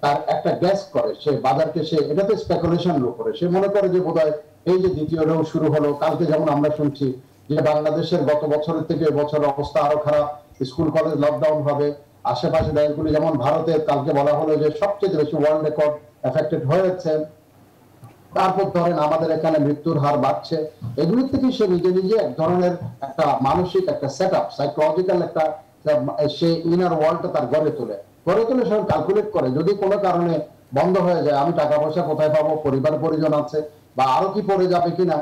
[SPEAKER 7] তার একটা গ্যাস করে, সে বাজারকে সে এটাতে স্পেকুলেশনের উপরে সে মনে করে যে বোধহয় এই যে দ্বিতীয় ঢেউ শুরু হলো, কালকে যেমন আমরা শুনছি যে বাংলাদেশের গত বছরের থেকে এবছর অবস্থা আরো খারাপ, স্কুল কলেজ লকডাউন হবে, আশেপাশে দেশগুলি যেমন ভারতে কালকে বলা হলো যে সবচেয়ে বেশি ওয়ার্ল্ড রেকর্ড এফেক্টেড হয়েছে, তারপর ধরেন আমাদের এখানে মৃত্যুর হার বাড়ছে, এগুলি থেকে সে নিজে নিজে এক ধরনের একটা মানসিক একটা সেট আপ, সাইকোলজিক্যাল একটা সে ইনার ওয়ার্ল্ডটা তার গড়ে তোলে সে ক্যালকুলেট করে যদি কোনো কারণে বন্ধ হয়ে যায় আমি টাকা পয়সা কোথায় পাবো, পরিবার পরিজন আছে বা আরো কি পড়ে যাবে কিনা।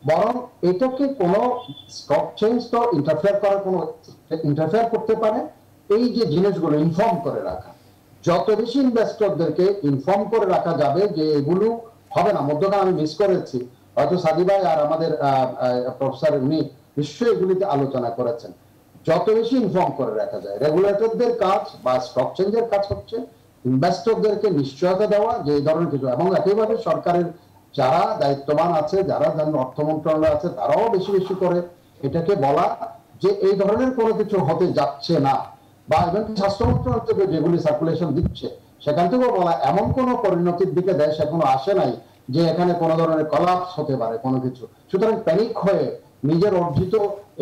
[SPEAKER 7] বরং এটাকে কোনো স্টক চেঞ্জ তো ইন্টারফেয়ার করতে পারে এই যে জিনিসগুলো ইনফর্ম করে রাখা, যত বেশি ইনভেস্টরদেরকে ইনফর্ম করে রাখা যাবে যে এগুলো হবে না। মধ্যখানে আমি মিস করেছি, হয়তো সাদি ভাই আর আমাদের প্রফেসর উনি নিশ্চয়ই এগুলিতে আলোচনা করেছেন। যত বেশি ইনফর্ম করে রাখা যায়, রেগুলেটরদের কাজ বা স্টক চেঞ্জের কাজ হচ্ছে ইনভেস্টরদেরকে নিশ্চয়তা দেওয়া যে এই ধরনের কিছু, এবং একইভাবে সরকারের যারা দায়িত্ববান আছে, যারা অর্থ মন্ত্রণালয় আছে, তারাও বেশি বেশি করে এটাকে বলা যে এই ধরনের কোনো কিছু হতে যাচ্ছে না, বা ইভেন স্বাস্থ্য মন্ত্রণালয় থেকে যেগুলি সার্কুলেশন দিচ্ছে সেখান থেকেও বলা এমন কোনো পরিণতির দিকে দেশ এখনো আসে নাই যে এখানে কোনো ধরনের কলাপস হতে পারে কোনো কিছু। সুতরাং প্যানিক হয়ে নিজের অর্জিত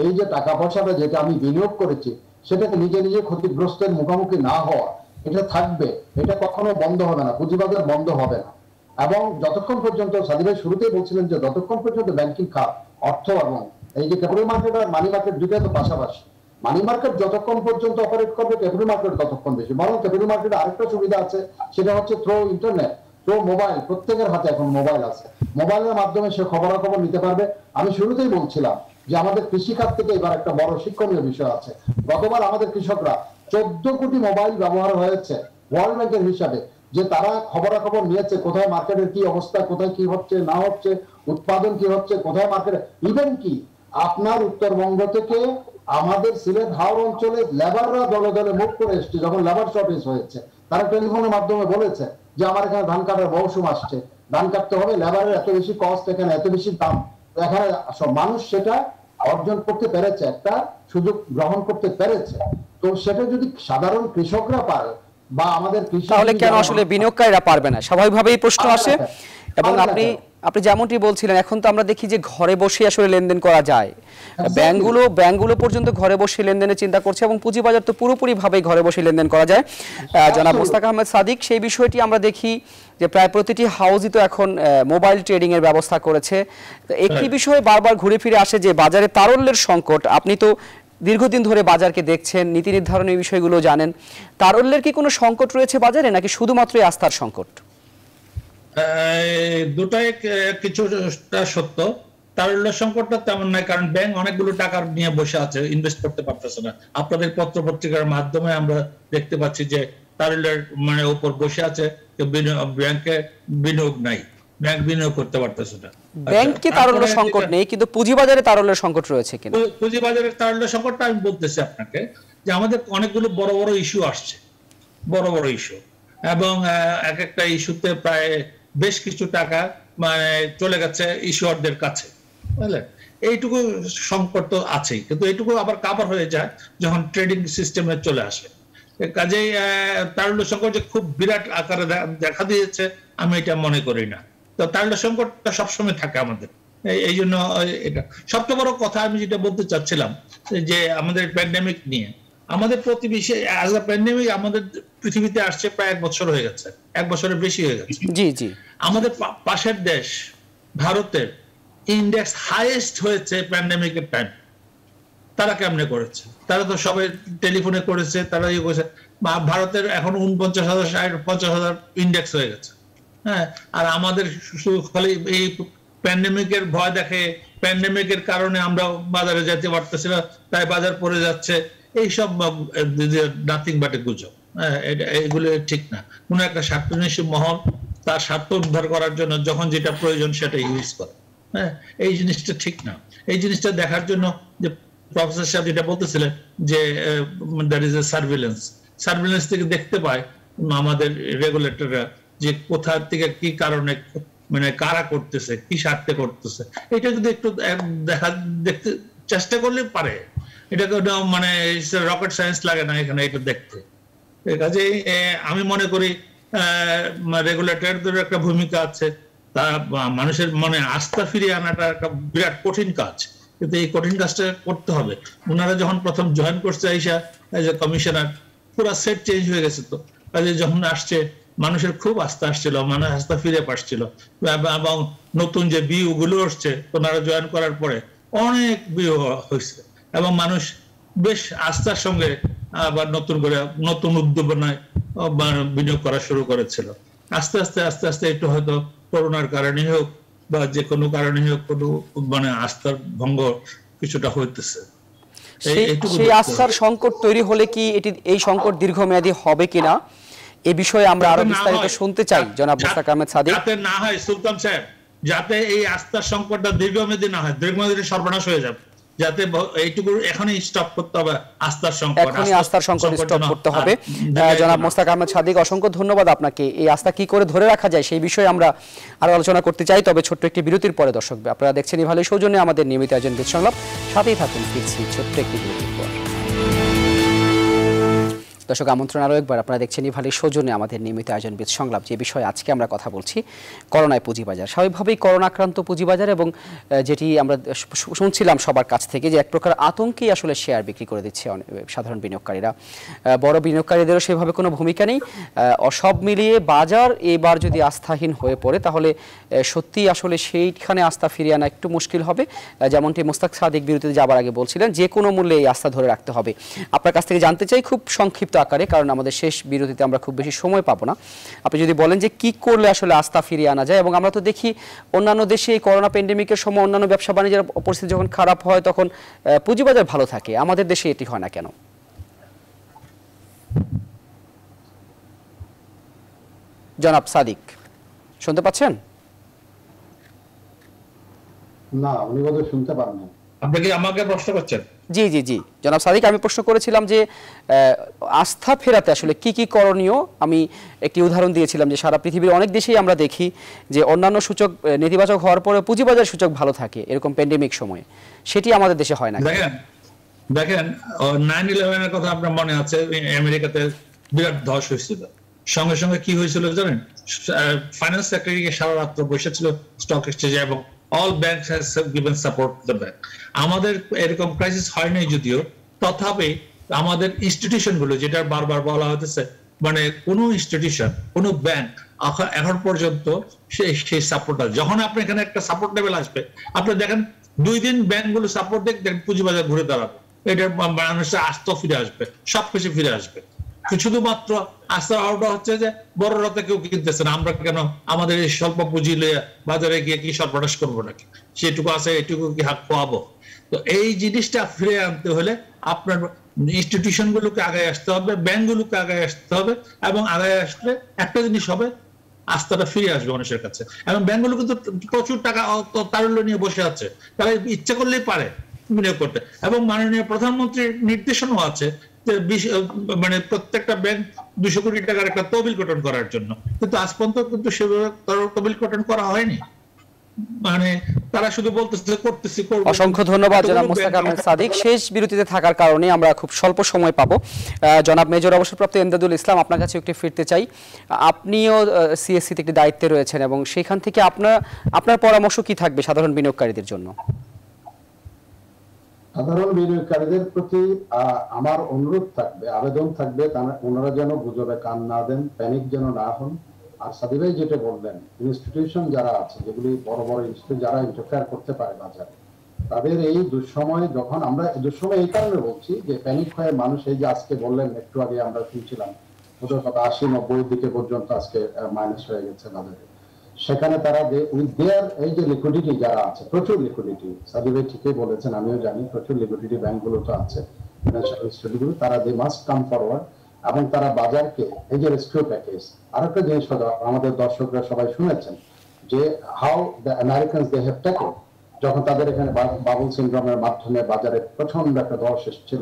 [SPEAKER 7] এই যে টাকা পয়সাটা যেটা আমি বিনিয়োগ করেছি সেটাকে নিজে নিজে ক্ষতিগ্রস্তের মুখোমুখি না হওয়া, এটা থাকবে, এটা কখনো বন্ধ হবে না, পুঁজিবাজার বন্ধ হবে না। এবং যতক্ষণ পর্যন্ত সাদি ভাই শুরুতেই বলছিলেন যে যতক্ষণ পর্যন্ত ব্যাংকিং খাত, অর্থ এবং এই যে ক্যাপিটাল মার্কেট আর মানি মার্কেট দুটাই তো পাশাপাশি, মানি মার্কেট যতক্ষণ পর্যন্ত অপারেট করবে ক্যাপিটাল মার্কেট ততক্ষণ বেশি। বরং ক্যাপিটাল মার্কেটে আরেকটা সুবিধা আছে, সেটা হচ্ছে থ্রু ইন্টারনেট, থ্রু মোবাইল, প্রত্যেকের হাতে এখন মোবাইল আছে, মোবাইলের মাধ্যমে সে খবরাখবর নিতে পারবে। আমি শুরুতেই বলছিলাম যে আমাদের কৃষি খাত থেকে এবার একটা বড় শিক্ষণীয় বিষয় আছে। গতবার আমাদের কৃষকরা 14 কোটি মোবাইল ব্যবহার হয়েছে ওয়ার্ল্ড ব্যাংকের হিসাবে, যে তারা খবরাখবর নিয়েছে কোথায় মার্কেটের কি অবস্থা, কোথায় কি হচ্ছে না হচ্ছে, উৎপাদন কি হচ্ছে, কোথায় মার্কেটে, ইভেন কি আপনার উত্তরবঙ্গ থেকে আমাদের সিলেট হাওড় অঞ্চলে লেবাররা দলে দলে মুভ করে এসছে যখন লেবার শর্টেজ হয়েছে, তারা টেলিফোনের মাধ্যমে বলেছে যে আমার এখানে ধান কাটার মৌসুম আসছে, ধান কাটতে হবে, লেবারের এত বেশি কস্ট, এখানে এত বেশি দাম। এখানে মানুষ সেটা অর্জন করতে পেরেছে, একটা সুযোগ গ্রহণ করতে পেরেছে। তো সেটা যদি সাধারণ কৃষকরা পারে বা আমাদের কৃষি,
[SPEAKER 1] তাহলে কেন আসলে বিনিয়োগকারীরা পারবে না? স্বাভাবিকভাবেই প্রশ্ন আসে। এবং আপনি যেমনটি বলছিলেন, এখন তো আমরা দেখি যে ঘরে বসে আসলে লেনদেন করা যায়, ব্যাংকগুলো পর্যন্ত ঘরে বসে লেনদেনের চিন্তা করছে এবং পুঁজিবাজার তো পুরোপুরি ভাবে ঘরে বসে লেনদেন করা যায়। জনাব মোস্তাক আহমেদ সাদিক, সেই বিষয়টি আমরা দেখি যে প্রায় প্রতিটি হাউসই তো এখন মোবাইল ট্রেডিং এর ব্যবস্থা করেছে। একটি বিষয় বারবার ঘুরে ফিরে আসে যে বাজারে তারল্যের সংকট। আপনি তো দীর্ঘদিন ধরে বাজারকে দেখছেন, নীতি নির্ধারণের বিষয়গুলো জানেন, তারল্যের কি কোনো সংকট রয়েছে বাজারে নাকি শুধুমাত্রই আস্থার সংকট?
[SPEAKER 6] দুটাই কিছুটা সত্য। তারল্য সংকটটা তেমন নাই, কারণ ব্যাংক অনেকগুলো টাকা নিয়ে বসে আছে, ইনভেস্ট করতে পারতেছে না। আপনাদের পত্র পত্রিকার মাধ্যমে আমরা দেখতে পাচ্ছি যে তারল্যের উপর বসে আছে, ব্যাংকে বিনিয়োগ নাই, ব্যাংক বিনিয়োগ করতে পারতেছে না।
[SPEAKER 1] ব্যাংকে তারল্য সংকট নেই, কিন্তু পুঁজিবাজারে তারল্যের সংকট রয়েছে কিনা?
[SPEAKER 6] পুঁজিবাজারের তারল্য সংকটটা আমি বলতেছি আপনাকে যে আমাদের অনেকগুলো বড় বড় ইস্যু আসছে, বড় বড় ইস্যু, এবং এক একটা ইস্যুতে প্রায় বেশ কিছু টাকা চলে গেছে ইস্যুয়ারদের কাছে, বুঝলেন? এইটুকু সংকট তো আছেই, কিন্তু এইটুকু আবার কাভার হয়ে যায় যখন ট্রেডিং সিস্টেমে চলে আসে। কাজেই তারল্য সংকট যে খুব বিরাট আকারে দেখা দিয়েছে আমি এটা মনে করি না। তো তারল্য সংকটটা সবসময় থাকে আমাদের, এই জন্য এটা সবচেয়ে বড় কথা আমি যেটা বলতে চাচ্ছিলাম যে আমাদের প্যান্ডেমিক নিয়ে, আমাদের প্রতিবেশী অ্যাজ আ প্যান্ডেমিক আমাদের পৃথিবীতে আসছে প্রায় 1 বছর হয়ে গেছে, 1 বছরের বেশি হয়ে গেছে।
[SPEAKER 1] জি জি,
[SPEAKER 6] আমাদের পাশের দেশ ভারতের ইন্ডেক্স হাইয়েস্ট হয়েছে প্যান্ডেমিকের টাইম। তারা কেমনে করেছে? তারা তো সবাই টেলিফোনে করেছে, তারা ইয়ে করেছে। ভারতের এখন 49,000 50,000 ইন্ডেক্স হয়ে গেছে। হ্যাঁ, আর আমাদের খালি এই প্যান্ডেমিকের ভয় দেখে, প্যান্ডেমিকের কারণে আমরা বাজারে যেতে পারতেছি না, তাই বাজার পড়ে যাচ্ছে, এইসব নাথিং বাট এ গুজব। এগুলো ঠিক না। কোন একটা স্বার্থন্বেষী মহল তার স্বার্থ উদ্ধার করার জন্য যখন যেটা প্রয়োজন সেটা ইউজ করে। হ্যাঁ, এই জিনিসটা ঠিক না। এই জিনিসটা দেখার জন্য যে প্রফেসর সাহেব যেটা বলতেছিলেন যে দ্যাট ইজ এ সার্ভিলেন্স থেকে দেখতে পায় আমাদের রেগুলেটররা যে কোথা থেকে কি কারণে কারা করতেছে, কি স্বার্থে করতেছে। এটা যদি একটু দেখতে চেষ্টা করলে পারে, এটাকে রকেট সায়েন্স লাগে না এখানে এটা দেখতে। কাজেই আমি মনে করি রেগুলেটরদের একটা ভূমিকা আছে, তা মানুষের মনে আস্থা ফিরিয়ে আনাটা একটা বিরাট কঠিন কাজ, কিন্তু এই কঠিন কাজটা করতে হবে। ওনারা যখন প্রথম জয়েন করছে আইসা এজ এ কমিশনার, পুরো সেট চেঞ্জ হয়ে গেছে। তো কাজে যখন আসছে মানুষের খুব আস্থা আসছিল, মানুষ আস্থা ফিরে পাচ্ছিল, এবং নতুন যে বিউ গুলো আসছে ওনারা জয়েন করার পরে অনেক বিউ হয়েছে, এবং মানুষ বেশ আস্থার সঙ্গে আবার নতুন করে নতুন উদ্যোগনায় বিনিয়োগ করা শুরু করেছিল। আস্তে আস্তে আস্তে আস্তে একটু হয়তো করোনার কারণে হোক বা যে কোনো কারণে হোক কোনো আস্থার ভঙ্গ কিছুটা হইতেছে।
[SPEAKER 1] সেই আস্থার সংকট তৈরি হলে কি এই সংকট দীর্ঘমেয়াদী হবে কিনা এই বিষয়ে আমরা আরো বিস্তারিত শুনতে চাই জনাব মোস্তাক আহমেদ সাদিক।
[SPEAKER 6] যাতে না হয় সুলতান সাহেব, যাতে এই আস্থার সংকটটা দীর্ঘমেয়াদী না হয়, দীর্ঘমেয়াদী সর্বনাশ হয়ে যাবে, যাতে এইটুকু এখনই স্টপ করতে হবে। আস্থার সংকট
[SPEAKER 1] স্টপ করতে হবে। জনাব মোস্তাক আহমেদ সাদিক, অসংখ্য ধন্যবাদ আপনাকে। এই আস্থা কি করে ধরে রাখা যায় সেই বিষয়ে আমরা আরো আলোচনা করতে চাই, তবে ছোট্ট একটি বিরতির পরে। দর্শক আপনারা দেখছেন ইভালি সৌজন্যে আমাদের নিয়মিত আয়োজন বিদ সংলাপ, সাথেই থাকুন। ফিরছি ছোট্ট একটি বিরতির পর। দর্শক আমন্ত্রণ আরও একবার, আপনারা দেখছেন ইভালির সৌজন্যে আমাদের নিয়মিত আয়োজন বিদ সংলাপ। যে বিষয়ে আজকে আমরা কথা বলছি করোনায় পুঁজিবাজার। স্বাভাবিকভাবেই করোনা আক্রান্ত পুঁজিবাজার এবং যেটি আমরা শুনছিলাম সবার কাছ থেকে যে এক প্রকার আতঙ্কেই আসলে শেয়ার বিক্রি করে দিচ্ছে সাধারণ বিনিয়োগকারীরা। বড় বিনিয়োগকারীদেরও সেভাবে কোনো ভূমিকা নেই। সব মিলিয়ে বাজার এবার যদি আস্থাহীন হয়ে পড়ে তাহলে সত্যি আসলে সেইখানে আস্থা ফিরিয়ে আনা একটু মুশকিল হবে। যেমনটি মোস্তাক সাদিক বিরতিতে যাবার আগে বলছিলেন, যে কোনো মূল্যে এই আস্থা ধরে রাখতে হবে। আপনার কাছ থেকে জানতে চাই খুব সংক্ষিপ্ত আকারে, কারণ আমাদের শেষ বিরতিতে আমরা খুব বেশি সময় পাবো না, আপনি যদি বলেন যে কি করলে আসলে আস্থা ফিরিয়ে আনা যায়। এবং আমরা তো দেখি অন্যান্য দেশে এই করোনা প্যান্ডেমিকের সময় অন্যান্য ব্যবসা বাণিজ্যের পরিস্থিতি যখন খারাপ হয় তখন পুঁজিবাজার ভালো থাকে, আমাদের দেশে এটি হয় না কেন? জনাব সাদিক শুনতে পাচ্ছেন?
[SPEAKER 7] না, উনি বোধহয় শুনতে পারেন না।
[SPEAKER 6] আপনি কি আমাকে প্রশ্ন করছেন?
[SPEAKER 1] জি জি জি জনাব সাদিক, আমি প্রশ্ন করেছিলাম যে আস্থা ফেরাতে আসলে কি কি করণীয়। আমি একটি উদাহরণ দিয়েছিলাম যে সারা পৃথিবীর অনেক দেশেই আমরা দেখি যে অন্যান্য সূচক নেতিবাচক হওয়ার পরে পুঁজিবাজার সূচক ভালো থাকে এরকম প্যান্ডেমিক সময়ে, সেটি আমাদের দেশে হয় না।
[SPEAKER 6] দেখেন 9/11 এর কথা আপনার মনে আছে, আমেরিকাতে বিরাট ধস হয়েছিল, সঙ্গে সঙ্গে কি হয়েছিল জানেন? ফাইন্যান্স সেক্রেটারি সারা রাত্র বসেছিল স্টক এক্সচেঞ্জে এবং all banks has given support to the bank. আমাদের এরকম ক্রাইসিস হয় নাই যদিও, তথাপি আমাদের ইনস্টিটিউশন গুলো, যেটা বারবার বলা হতেছে, মানে কোন ইনস্টিটিউশন, কোন ব্যাংক এখন পর্যন্ত সেই সাপোর্টটা, যখন আপনি এখানে একটা সাপোর্ট লেভেল আসবে, আপনি দেখেন 2 দিন ব্যাংকগুলো সাপোর্ট দেখবেন পুঁজিবাজার ঘুরে দাঁড়াবে, এটা মানুষের আস্থা ফিরে আসবে, সবকিছু ফিরে আসবে। শুধুমাত্র আস্থার আওটা হচ্ছে যে বড়রা তো কেউ কিনতেছে না, আমরা কেন আমাদের এই স্বল্প পুঁজি লইয়া বাজারে গিয়ে কি সর্বনাশ করবো নাকি, সেটুকু আছে এটুকু কি হাত খোয়াবো? তো এই জিনিসটা ফিরে আনতে হলে আপনার ইনস্টিটিউশন গুলোকে আগায় আসতে হবে, ব্যাংকগুলোকে আগায় আসতে হবে, এবং আগায় আসলে একটা জিনিস হবে, আস্থাটা ফিরে আসবে মানুষের কাছে। এবং ব্যাংকগুলো কিন্তু প্রচুর টাকা তারল্য নিয়ে বসে আছে, তারা ইচ্ছা করলেই পারে বিনিয়োগ করতে। এবং মাননীয় প্রধানমন্ত্রীর নির্দেশনাও আছে যে মানে প্রত্যেকটা ব্যাংক 200 কোটি টাকার একটা তহবিল গঠন করার জন্য, কিন্তু আজ পর্যন্ত কিন্তু সেভাবে তহবিল গঠন করা হয়নি। মানে তারা শুধু বলতেছে করতেছি করব।
[SPEAKER 1] অসংখ্য ধন্যবাদ জনাব মোস্তাক আহমেদ সাদিক। শেষ বিরতিতে থাকার কারণে আমরা খুব স্বল্প সময় পাবো। জনাব মেজর অবসরপ্রাপ্ত এমদাদুল ইসলাম, আপনার কাছে একটু ফিরতে চাই। আপনিও সিএসসিতে একটি দায়িত্বে রয়েছেন এবং সেখান থেকে আপনার পরামর্শ কি থাকবে সাধারণ বিনিয়োগকারীদের জন্য?
[SPEAKER 7] সাধারণ বিনিয়োগকারীদের প্রতি আমার অনুরোধ থাকবে, আবেদন থাকবে, ওনারা যেন গুজবে কান না দেন, প্যানিক যেন না হন। আর সাদি ভাই যেটা বললেন, ইনস্টিটিউশন যারা আছে, যেগুলি বড় বড় ইনস্টিটিউট যারা ইন্টারফেয়ার করতে পারে বাজারে, তাদের এই দুঃসময়, যখন আমরা দুঃসময় এই কারণে বলছি যে প্যানিক হয়ে মানুষ, এই যে আজকে বললেন একটু আগে আমরা শুনছিলাম ওদের কথা 80-90 দিকে পর্যন্ত আজকে মাইনাস হয়ে গেছে বাজারে, সেখানে তারা দেয়ার এই যে লিকুইডিটি যারা আছে, প্রচুর লিকুইডিটি, সাদি ভাই ঠিকই বলেছেন, আমিও জানি প্রচুর লিকুইডিটি ব্যাংকগুলো তো আছে, ফিনান্সিয়াল ইনস্টিটিউটগুলো, তারা দে মাস্ট কাম ফরওয়ার্ড এবং তারা বাজারকে এই যে রেস্কিউ প্যাকেজ। আরেকটা জিনিস আমাদের দর্শকরা সবাই শুনেছেন যে how the Americans they have tackle, যখন তাদের এখানে বাবল সিনড্রোমের মাধ্যমে বাজারে প্রচন্ড একটা ধস এসেছিল,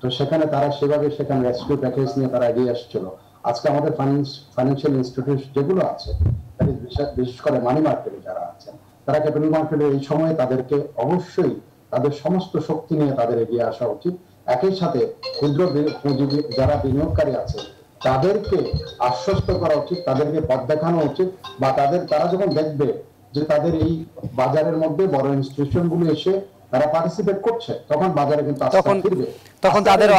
[SPEAKER 7] তো সেখানে তারা সেভাবে সেখানে রেস্কিউ প্যাকেজ নিয়ে তারা এগিয়ে আসছিল। আজকে আমাদের ফাইন্যান্সিয়াল ইনস্টিটিউট যেগুলো আছে, বিশেষ করে মানি মার্কেটে যারা আছেন, তারা ক্যাপিটাল মার্কেটে এই সময়ে তাদেরকে অবশ্যই তাদের সমস্ত শক্তি নিয়ে তাদের এগিয়ে আসা উচিত। একই সাথে ক্ষুদ্র যারা বিনিয়োগকারী আছে তাদেরকে আশ্বস্ত করা উচিত, তাদেরকে পথ দেখানো উচিত, বা তারা যখন দেখবে যে তাদের এই বাজারের মধ্যে বড় ইনস্টিটিউশন গুলো এসে তারা পার্টিসিপেট করছে, তখন বাজারে কিন্তু
[SPEAKER 1] তখন তাদেরও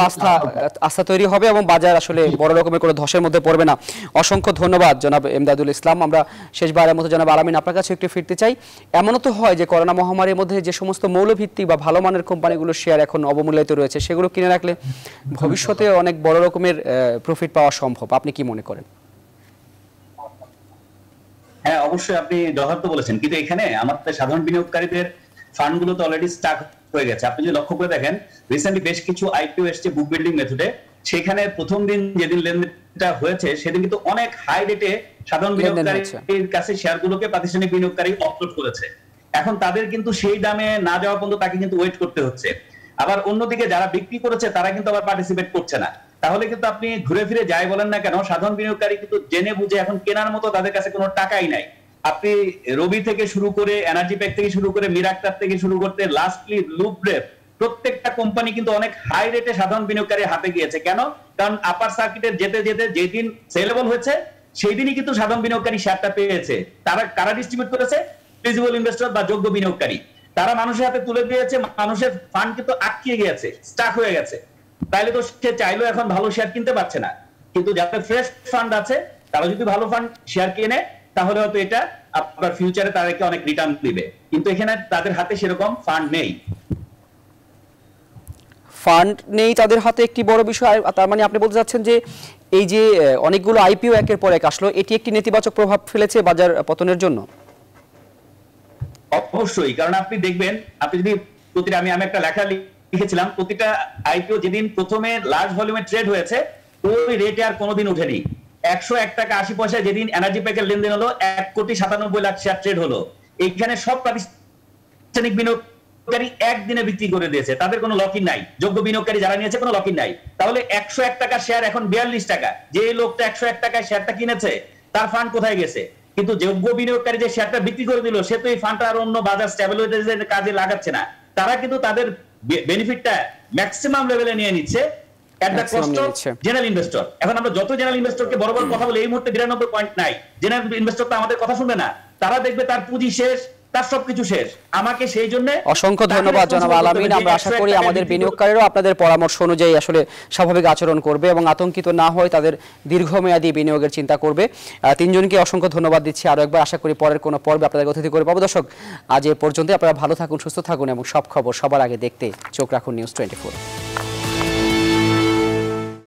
[SPEAKER 1] আস্থা তৈরি হবে এবং বাজার আসলে বড় রকমের কোনো ধসের মধ্যে পড়বে না। অসংখ্য ধন্যবাদ জনাব এমদাদুল ইসলাম। আমরা শেষবারের মতো জনাব আলামিন আপনার কাছে একটু ফিরতে চাই। এমনও তো হয় যে করোনা মহামারীর মধ্যে যে সমস্ত মৌলভিত্তিক বা ভালো মানের কোম্পানিগুলোর শেয়ার এখন অবমূল্যায়িত রয়েছে, সেগুলো কিনে রাখলে ভবিষ্যতে অনেক বড় রকমের প্রফিট পাওয়া সম্ভব। আপনি কি মনে করেন?
[SPEAKER 8] হ্যাঁ, অবশ্যই আপনি যথার্থ বলেছেন, কিন্তু এখানে আমাদের সাধারণ বিনিয়োগকারীদের ফান্ডগুলো তো অলরেডি স্টাক হয়ে গেছে। আপনি যদি লক্ষ্য করে দেখেন, রিসেন্টলি বেশ কিছু আইপিও এসছে বুক বিল্ডিং মেথডে, সেখানে প্রথম দিন যেদিন লেনদেনটা হয়েছে সেদিন কিন্তু অনেক হাই রেটে সাধারণ বিনিয়োগকারীর কাছে শেয়ারগুলোকে প্রাতিষ্ঠানিক বিনিয়োগকারী অফলোড করেছে। এখন তাদের কিন্তু সেই দামে না যাওয়া পর্যন্ত তাকে কিন্তু ওয়েট করতে হচ্ছে। আবার অন্যদিকে যারা বিক্রি করেছে তারা কিন্তু আবার পার্টিসিপেট করছে না। তাহলে কিন্তু আপনি ঘুরে ফিরে যাই বলেন না কেন, সাধারণ বিনিয়োগকারী কিন্তু জেনে বুঝে এখন কেনার মতো তাদের কাছে কোনো টাকাই নাই। আপনি রবি থেকে শুরু করে, এনার্জি প্যাক থেকে শুরু করে, মিরাক্টার থেকে শুরু করতে লাস্টলি লুপব্রেভ, প্রত্যেকটা কোম্পানি কিন্তু অনেক হাই রেটে সাধারণ বিনিয়োগকারীর হাতে গিয়েছে। কেন? কারণ আপার সার্কিটের যেতে যেতে যেদিন সেলেবল হয়েছে সেই দিনই কিন্তু সাধারণ বিনিয়োগকারী শেয়ারটা পেয়েছে। তারা কারা ডিস্ট্রিবিউট করেছে? এলিজিবল ইনভেস্টর বা যোগ্য বিনিয়োগকারী। তারা মানুষের হাতে তুলে দিয়েছে, মানুষের ফান্ড কিন্তু আটকে গেছে, স্টাক হয়ে গেছে। তাইলে তো সে চাইলেও এখন ভালো শেয়ার কিনতে পারছে না। কিন্তু যাদের ফ্রেশ ফান্ড আছে তারা যদি ভালো ফান্ড শেয়ার কিনে তাহলে হয়তো এটা আপনার ফিউচারে তাদেরকে অনেক রিটার্ন দিবে, কিন্তু এখানে তাদের হাতে সেরকম ফান্ড নেই।
[SPEAKER 1] ফান্ড নেই তাদের হাতে একটি বড় বিষয়। তার মানে আপনি বলতে চাচ্ছেন যে এই যে অনেকগুলো আইপিও একের পর এক আসলো, এটি একটি নেতিবাচক প্রভাব ফেলেছে বাজার পতনের জন্য?
[SPEAKER 8] অবশ্যই, কারণ আপনি দেখবেন, আপনি যদি প্রতিটা আমি একটা লেখা লিখেছিলাম, প্রতিটা আইপিও যেদিন প্রথমে লার্জ ভলিউমে ট্রেড হয়েছে ওই রেটে আর কোনোদিন ওঠেনি। 101 টাকা 80 পয়সা যেদিন এনার্জি প্যাকের লেনদেন হলো 1,97,00,000 শেয়ার ট্রেড হলো। এইখানে সব প্রাতিষ্ঠানিক বিনিয়োগকারী একদিনে বিক্রি করে দিয়েছে, তাদের কোনো লক ইন নাই। যোগ্য বিনিয়োগকারী যারা নিয়েছে কোনো লক ইন নাই। তাহলে 101 টাকা শেয়ার এখন 42 টাকা। যে লোকটা 101 টাকায় শেয়ারটা কিনেছে তার ফান্ড কোথায় গেছে? কিন্তু যোগ্য বিনিয়োগকারী যে শেয়ারটা বিক্রি করে দিল সে তো এই ফান্ডটা আর অন্য বাজার স্ট্যাবিলাইজেশনের কাজে লাগাচ্ছে না। তারা কিন্তু তাদের বেনিফিটটা ম্যাক্সিমাম লেভেলে নিয়ে নিচ্ছে at the cost of general investor. এখন আমরা যত জেনারেল ইনভেস্টরকে বড় বড় কথা বলি, এই মুহূর্তে 92 পয়েন্ট নাই। জেনারেল ইনভেস্টর তো আমাদের কথা শুনবে না, তারা দেখবে তার পুঁজি শেষ, তার সবকিছু শেষ। আমাকে সেই জন্য
[SPEAKER 1] অসংখ্য ধন্যবাদ জনাব আলামিন। আমরা আশা করি আমাদের বিনিয়োগকারীরাও আপনাদের পরামর্শ অনুযায়ী আসলে স্বাভাবিক আচরণ করবে এবং আতঙ্কিত না হয়ে তাদের দীর্ঘমেয়াদী বিনিয়োগের চিন্তা করবে। তিনজনকে অসংখ্য ধন্যবাদ দিচ্ছি। আরো একবার আশা করি পরের কোনো পর্বে আপনাদের অতিথি করে পাবো। দর্শক, আজ এ পর্যন্ত। আপনারা ভালো থাকুন, সুস্থ থাকুন এবং সব খবর সবার আগে দেখতে চোখ রাখুন নিউজ 24।